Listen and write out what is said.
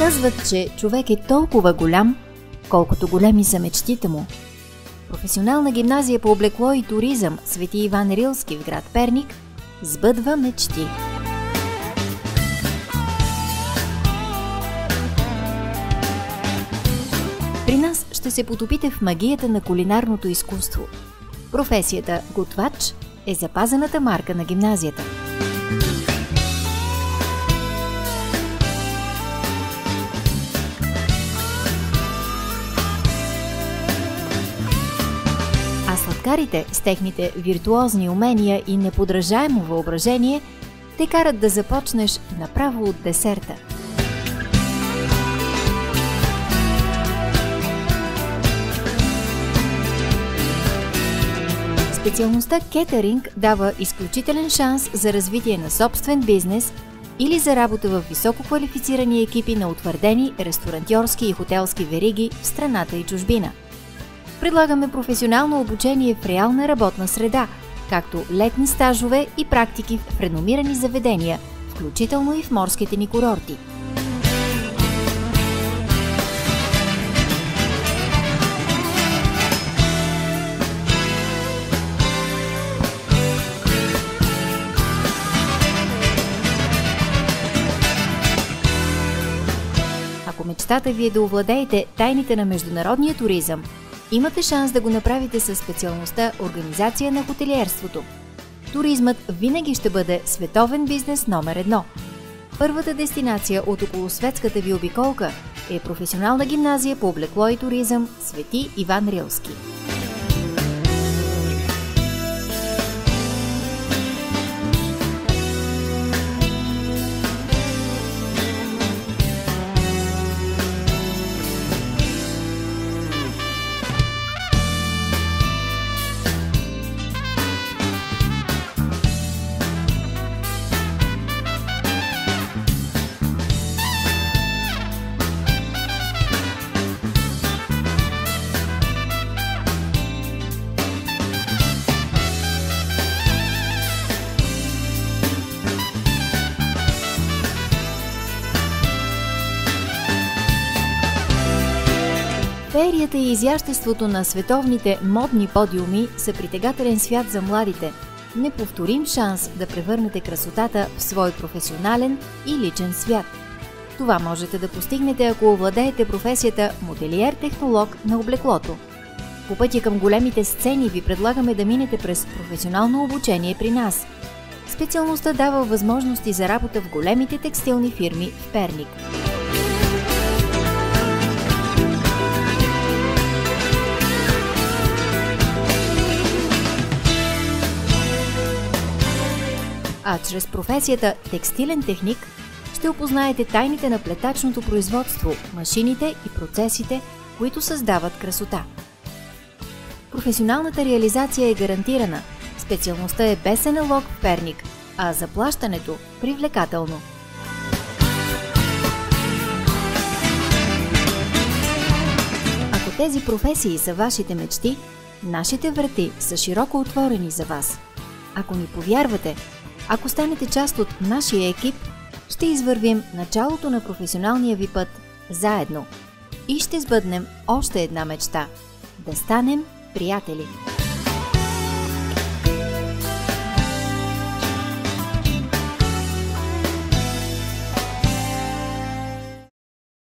Казват, че човек е толкова голям, колкото големи са мечтите му. Професионална гимназия по облекло и туризъм „Свети Иван Рилски“ в град Перник сбъдва мечти. При нас ще се потопите в магията на кулинарното изкуство. Професията готвач е запазената марка на гимназията. А сладкарите с техните виртуозни умения и неподражаемо въображение те карат да започнеш направо от десерта. Специалността кетъринг дава изключителен шанс за развитие на собствен бизнес или за работа в висококвалифицирани екипи на утвърдени ресторантьорски и хотелски вериги в страната и чужбина. Предлагаме професионално обучение в реална работна среда, както летни стажове и практики в реномирани заведения, включително и в морските ни курорти. Ако мечтата ви е да овладеете тайните на международния туризъм, имате шанс да го направите със специалността „Организация на хотелиерството“. Туризмът винаги ще бъде световен бизнес номер 1. Първата дестинация от околосветската ви обиколка е професионална гимназия по облекло и туризъм „Свети Иван Рилски“. Феерията и изяществото на световните модни подиуми са притегателен свят за младите. Неповторим шанс да превърнете красотата в свой професионален и личен свят. Това можете да постигнете, ако овладеете професията моделиер-технолог на облеклото. По пътя към големите сцени ви предлагаме да минете през професионално обучение при нас. Специалността дава възможности за работа в големите текстилни фирми в Перник. А чрез професията текстилен техник ще опознаете тайните на плетачното производство, машините и процесите, които създават красота. Професионалната реализация е гарантирана, специалността е без налог в Перник, а заплащането привлекателно. Ако тези професии са вашите мечти, нашите врати са широко отворени за вас. Ако ни повярвате, ако станете част от нашия екип, ще извървим началото на професионалния ви път заедно и ще сбъднем още една мечта – да станем приятели.